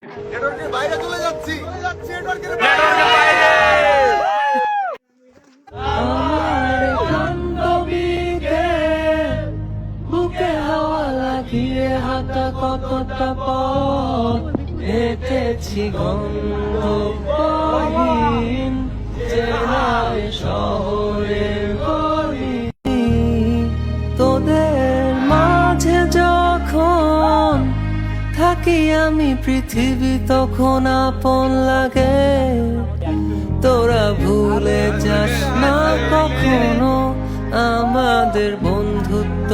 নেটওয়ার্কের বাইরে চলে যাচ্ছি নেটওয়ার্কের বাইরে। আমার বান্ধবীকে বুকে হাওয়া লাগিয়ে হাঁটা কতটা পথ হেঁটেছি গন্ধহীন চেনায় শহরের গলি। তোদের মাঝে যখন থাকি আমি পৃথিবী তখন আপন লাগে। তোরা ভুলে যাস না কখনো আমাদের বন্ধুত্ব